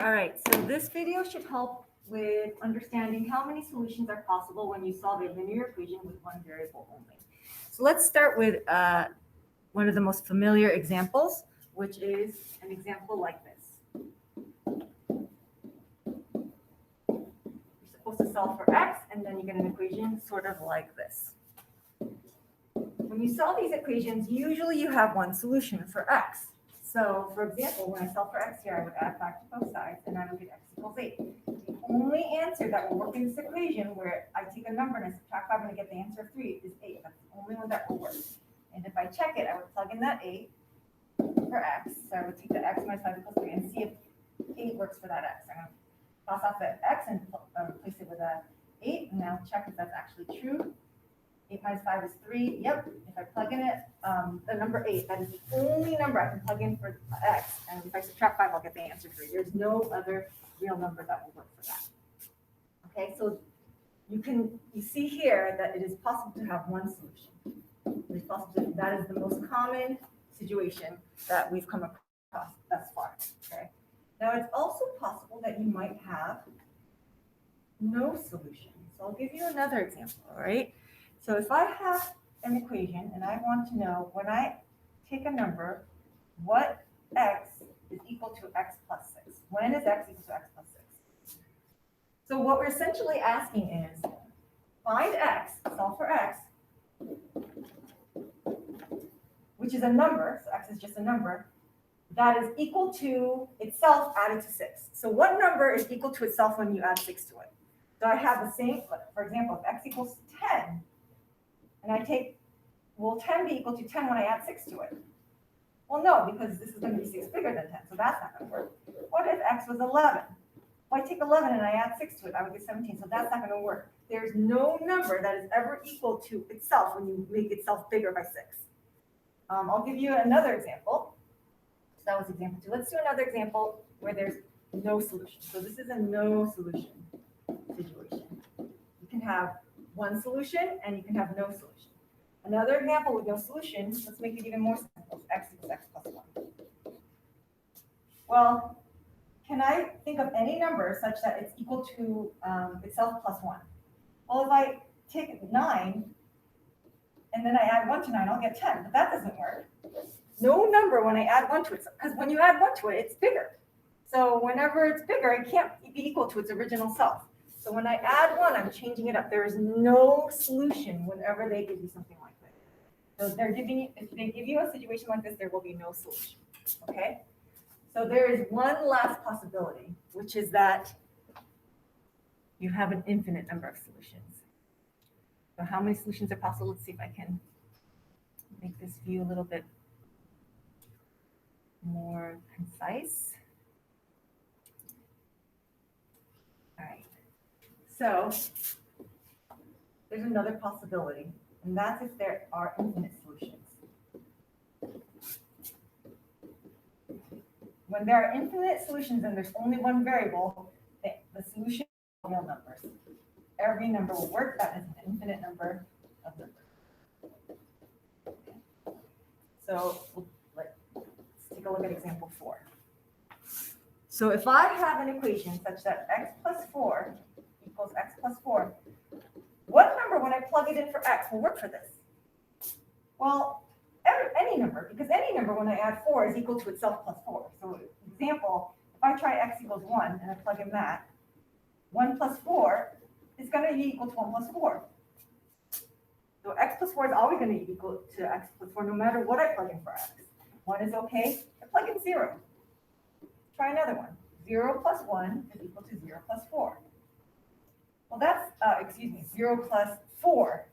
All right, so this video should help with understanding how many solutions are possible when you solve a linear equation with one variable only. So let's start with one of the most familiar examples, which is an example like this. You're supposed to solve for x, and then you get an equation sort of like this. When you solve these equations, usually you have one solution for x. So, for example, when I solve for x here, I would add back to both sides, and I would get x equals 8. The only answer that will work in this equation where I take a number and I subtract 5 and I get the answer of 3 is 8. That's the only one that will work. And if I check it, I would plug in that 8 for x. So I would take the x minus 5 equals 3 and see if 8 works for that x. I'm going to toss off the x and replace it with a 8, and now check if that's actually true. 8 minus 5 is 3. Yep. If I plug in it, the number 8, that is the only number I can plug in for x. And if I subtract 5, I'll get the answer 3. There's no other real number that will work for that. Okay, so you see here that it is possible to have one solution. It is possible that is the most common situation that we've come across thus far. Okay. Now it's also possible that you might have no solution. So I'll give you another example. All right. So if I have an equation and I want to know when I take a number, what x is equal to x plus 6? When is x equal to x plus 6? So what we're essentially asking is, find x, solve for x, which is a number, so x is just a number, that is equal to itself added to 6. So what number is equal to itself when you add 6 to it? So I have the same, for example, if x equals 10, and I take, will 10 be equal to 10 when I add 6 to it? Well, no, because this is going to be 6 bigger than 10, so that's not going to work. What if x was 11? If I take 11 and I add 6 to it, I would get 17, so that's not going to work. There's no number that is ever equal to itself when you make itself bigger by 6. I'll give you another example. So that was example 2. Let's do another example where there's no solution. So this is a no solution situation. You can have one solution and you can have no solution. Another example with no solution, let's make it even more simple. X equals x plus 1. Well, can I think of any number such that it's equal to itself plus 1? Well, if I take 9 and then I add 1 to 9, I'll get 10, but that doesn't work. No number when I add 1 to it, because when you add 1 to it, it's bigger. So whenever it's bigger, it can't be equal to its original self. So when I add 1, I'm changing it up. There is no solution whenever they give you something like this. So they're giving you, if they give you a situation like this, there will be no solution. Okay? So there is one last possibility, which is that you have an infinite number of solutions. So how many solutions are possible? Let's see if I can make this view a little bit more concise. All right. So there's another possibility, and that's if there are infinite solutions. When there are infinite solutions and there's only one variable, the solution is real numbers. Every number will work. That is an infinite number of numbers. Okay. So let's take a look at example 4. So if I have an equation such that x plus 4 equals x plus 4, what number, when I plug it in for x, will work for this? Well, any number, because any number when I add 4 is equal to itself plus 4. So example, if I try x equals 1 and I plug in that, 1 plus 4 is going to be equal to 1 plus 4. So x plus 4 is always going to be equal to x plus 4 no matter what I plug in for x. 1 is okay. I plug in 0. Try another one. 0 plus 1 is equal to 0 plus 4. Well, that's, 0 plus 4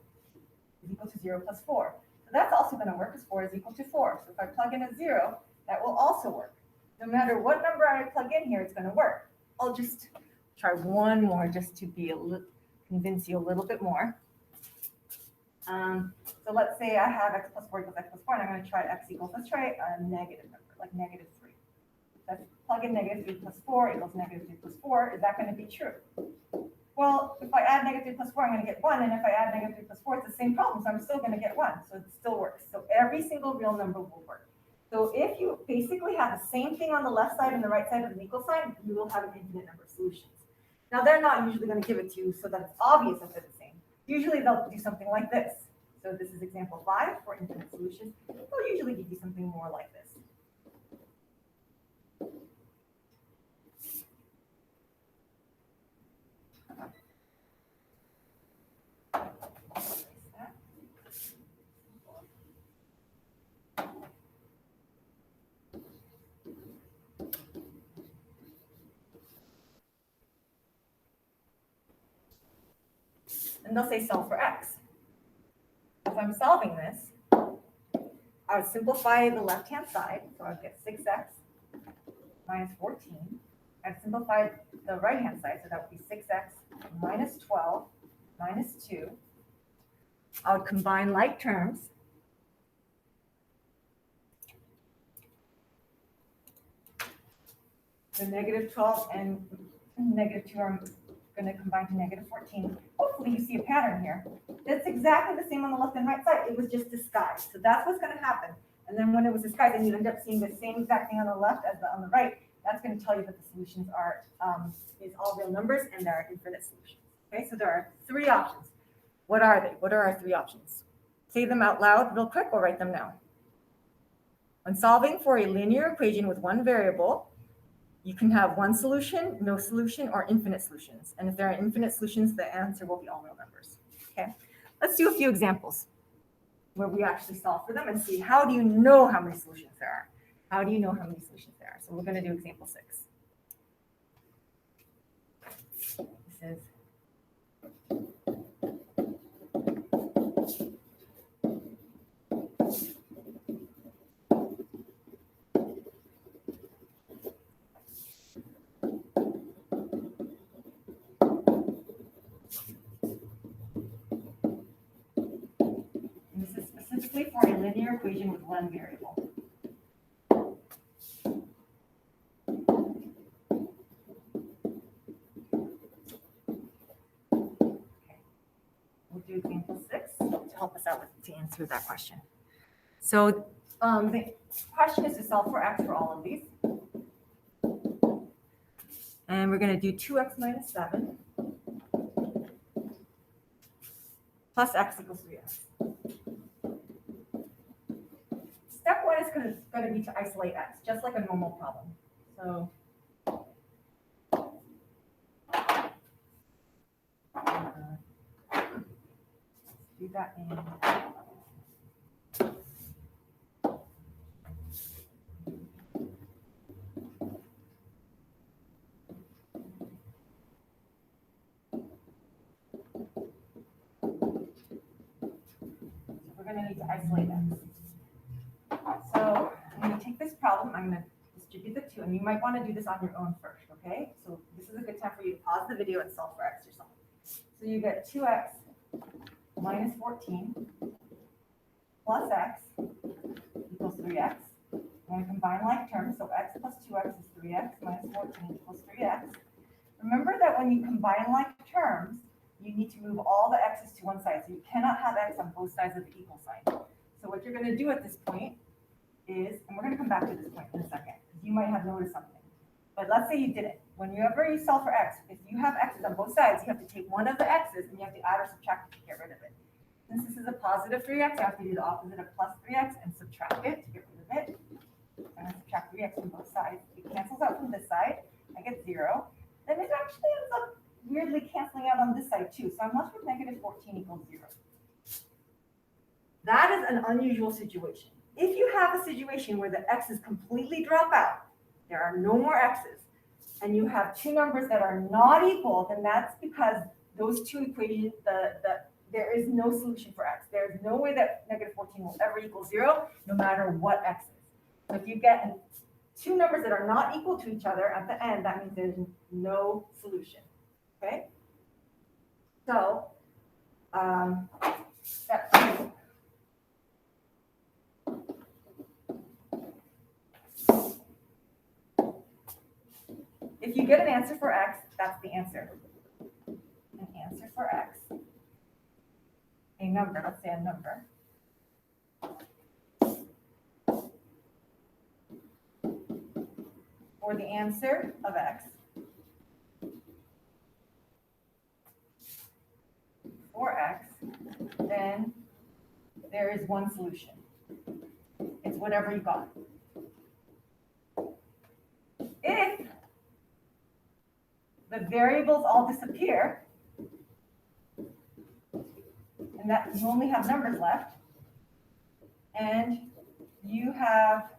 is equal to 0 plus 4. So that's also going to work because 4 is equal to 4. So if I plug in a 0, that will also work. No matter what number I plug in here, it's going to work. I'll just try one more just to be convince you a little bit more. So let's say I have x plus 4 equals x plus 4, and I'm going to try x equals, let's try a negative number, like negative 3. Let's plug in negative 3 plus 4 equals negative 3 plus 4. Is that going to be true? Well, if I add negative 3 plus 4, I'm going to get 1. And if I add negative 3 plus 4, it's the same problem. So I'm still going to get 1. So it still works. So every single real number will work. So if you basically have the same thing on the left side and the right side of an equal sign, you will have an infinite number of solutions. Now, they're not usually going to give it to you so that it's obvious that they're the same. Usually they'll do something like this. So this is example 5 for infinite solutions. They'll usually give you something more like this. And they'll say solve for x. If I'm solving this, I would simplify the left-hand side, so I'd get 6x minus 14. I'd simplify the right-hand side, so that would be 6x minus 12 minus 2. I would combine like terms. The negative 12 and negative 2 are going to combine to negative 14. Hopefully you see a pattern here. That's exactly the same on the left and right side. It was just disguised. So that's what's going to happen. And then when it was disguised and you end up seeing the same exact thing on the left as on the right, that's going to tell you that the solutions are is all real numbers and there are infinite solutions. Okay, so there are 3 options. What are they? What are our 3 options? Say them out loud real quick or write them down. When solving for a linear equation with one variable, you can have one solution, no solution, or infinite solutions. And if there are infinite solutions, the answer will be all real numbers. Okay, let's do a few examples where we actually solve for them and see how do you know how many solutions there are? How do you know how many solutions there are? So we're going to do example 6. This is specifically for a linear equation with one variable. Okay. We'll do example 6 to help us out to answer that question. So the question is to solve for x for all of these. And we're going to do 2x minus 7 plus x equals 3x. Step 1 is going to be to isolate x, just like a normal problem. So do that in we're going to need to isolate x. So I'm going to take this problem, I'm going to distribute the 2, and you might want to do this on your own first, okay? So this is a good time for you to pause the video and solve for x yourself. So you get 2x minus 14 plus x equals 3x. I'm going to combine like terms, so x plus 2x is 3x minus 14 equals 3x. Remember that when you combine like terms, you need to move all the x's to one side, so you cannot have x on both sides of the equal sign. So what you're going to do at this point is, and we're going to come back to this point in a second, because you might have noticed something. But let's say you didn't. Whenever you solve for x, if you have x's on both sides, you have to take one of the x's and you have to add or subtract it to get rid of it. Since this is a positive 3x, I have to do the opposite of plus 3x and subtract it to get rid of it. I'm going to subtract 3x from both sides. It cancels out from this side. I get 0. Then it actually ends up weirdly canceling out on this side too. So I'm left with negative 14 equals 0. That is an unusual situation. If you have a situation where the x's completely drop out, there are no more x's, and you have 2 numbers that are not equal, then that's because those 2 equations, there is no solution for x. There is no way that negative 14 will ever equal 0, no matter what x is. So if you get 2 numbers that are not equal to each other at the end, that means there's no solution. Okay? So, step 2. If you get an answer for x, that's the answer. An answer for x. A number, let's say a number. for the answer of x, then there is one solution. It's whatever you got. If the variables all disappear, and that you only have numbers left, and you have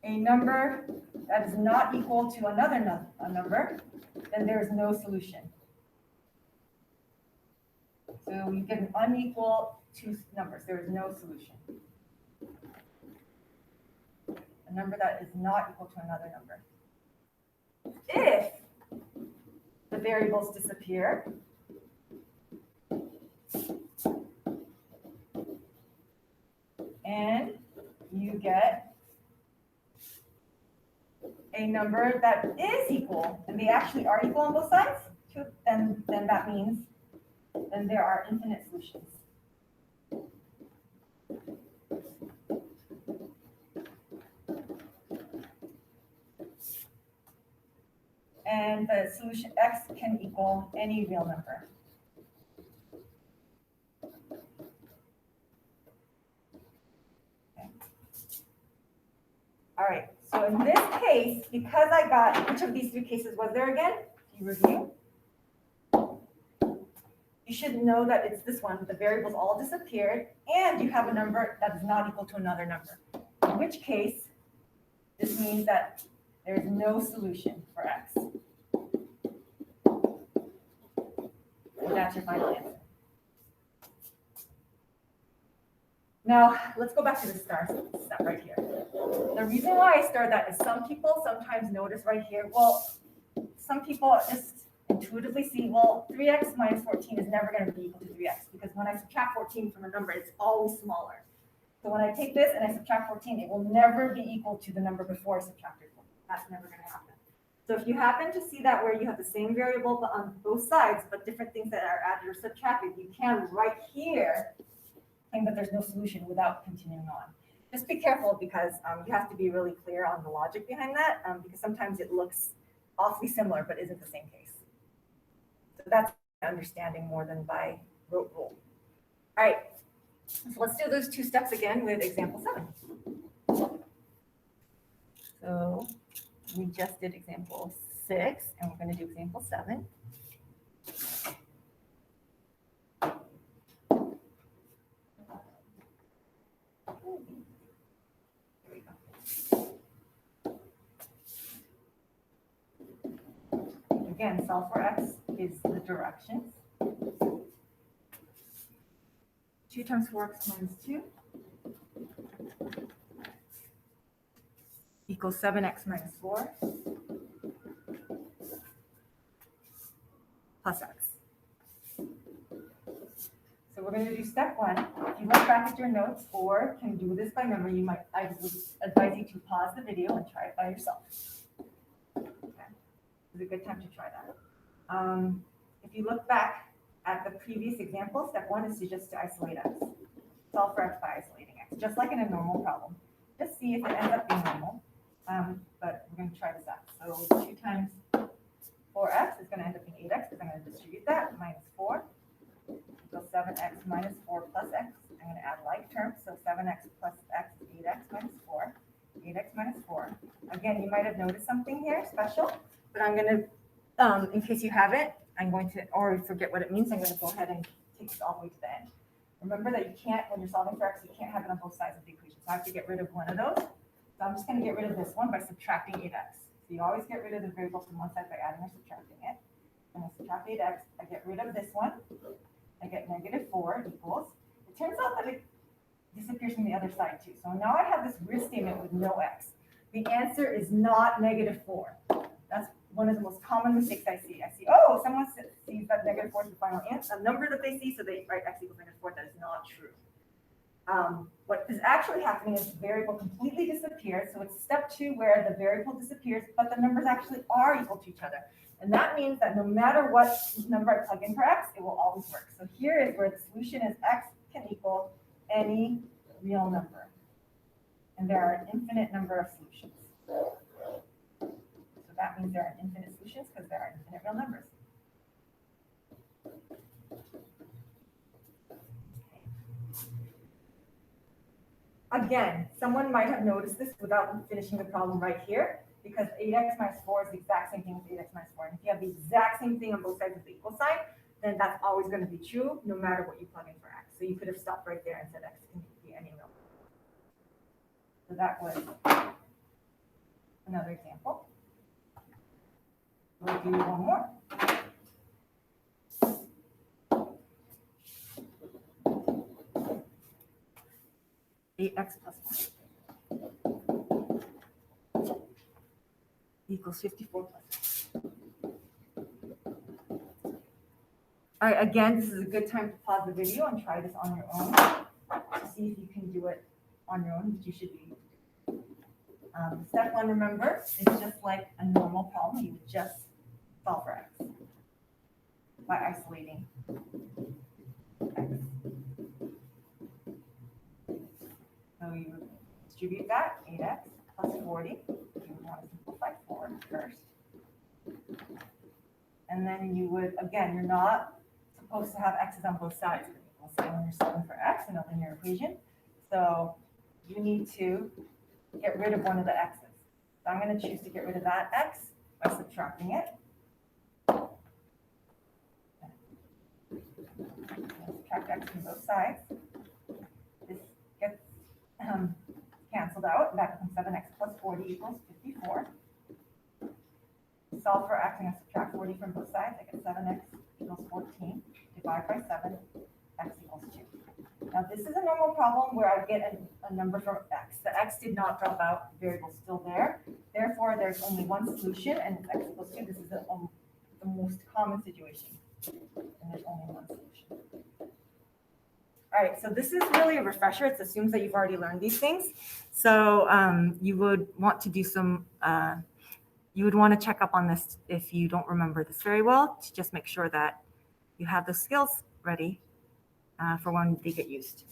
a number that is not equal to another number, then there is no solution. So you get an unequal two numbers. There is no solution. A number that is not equal to another number. If the variables disappear, and you get a number that is equal, and they actually are equal on both sides, then that means then there are infinite solutions. And the solution x can equal any real number. Okay. All right, so in this case, because I got, which of these three cases was there again? If you review. You should know that it's this one. The variables all disappeared, and you have a number that is not equal to another number. In which case, this means that there is no solution for x. And that's your final answer. Now, let's go back to the star step right here. The reason why I started that is some people sometimes notice right here, well, some people just intuitively see, well, 3x minus 14 is never going to be equal to 3x, because when I subtract 14 from a number, it's always smaller. So when I take this and I subtract 14, it will never be equal to the number before I subtracted 14. That's never going to happen. So if you happen to see that where you have the same variable but on both sides, but different things that are added or subtracted, you can right here claim that there's no solution without continuing on. Just be careful, because you have to be really clear on the logic behind that, because sometimes it looks awfully similar but isn't the same case. So that's understanding more than by rote rule. All right, so let's do those two steps again with example 7. So we just did example 6, and we're going to do example 7. Here we go. Again, solve for x is the directions. 2 times 4x minus 2 equals 7x minus 4 plus x. So we're going to do step 1. If you look back at your notes or can do this by memory, I would advise you to pause the video and try it by yourself. Okay. It's a good time to try that. If you look back at the previous example, step 1 is just to isolate x. Solve for x by isolating x, just like in a normal problem. Just see if it ends up being normal. But we're going to try this out. So 2 times 4x is going to end up being 8x, because I'm going to distribute that, minus 4 equals 7x minus 4 plus x. I'm going to add like terms, so 7x plus x is 8x minus 4. 8x minus 4. Again, you might have noticed something here special, but I'm going to, in case you haven't, I'm going to, or forget what it means, I'm going to go ahead and take this all the way to the end. Remember that you can't, when you're solving for x, you can't have it on both sides of the equation. So I have to get rid of one of those. So I'm just going to get rid of this one by subtracting 8x. So you always get rid of the variable from one side by adding or subtracting it. I'm going to subtract 8x. I get rid of this one. I get negative 4 equals. It turns out that it disappears from the other side too. So now I have this weird statement with no x. The answer is not negative 4. That's one of the most common mistakes I see. I see, oh, someone sees that negative 4 is the final answer, a number that they see, so they write x equals negative 4. That is not true. What is actually happening is the variable completely disappears. So it's step 2 where the variable disappears, but the numbers actually are equal to each other. And that means that no matter what number I plug in for x, it will always work. So here is where the solution is x can equal any real number. and there are an infinite number of solutions. So that means there are infinite solutions because there are infinite real numbers. Again, someone might have noticed this without finishing the problem right here, because 8x minus 4 is the exact same thing as 8x minus 4. And if you have the exact same thing on both sides of the equal sign, then that's always going to be true no matter what you plug in for x. So you could have stopped right there and said x can be any real number. So that was another example. We'll do one more. X plus 1 equals 54 plus. All right, again, this is a good time to pause the video and try this on your own to see if you can do it on your own, which you should be. Step one, remember, is just like a normal problem. You would just solve for x by isolating x. So you would distribute that, 8x plus 40. You would want to simplify 4 first. And then you would, again, you're not supposed to have x's on both sides of the equal sign when you're solving for x in a linear equation. So you need to get rid of one of the x's. So I'm going to choose to get rid of that x by subtracting it. Subtract x from both sides. This gets canceled out. That becomes 7x plus 40 equals 54. Solve for x, I'm going to subtract 40 from both sides. I get 7x equals 14. Divide by 7, x equals 2. Now this is a normal problem where I get a number from x. The x did not drop out, the variable is still there. Therefore, there's only one solution, and it's x equals 2. This is the most common situation, and there's only one solution. All right, so this is really a refresher. It assumes that you've already learned these things. So you would want to do some, you would want to check up on this if you don't remember this very well, to just make sure that you have the skills ready for when they get used.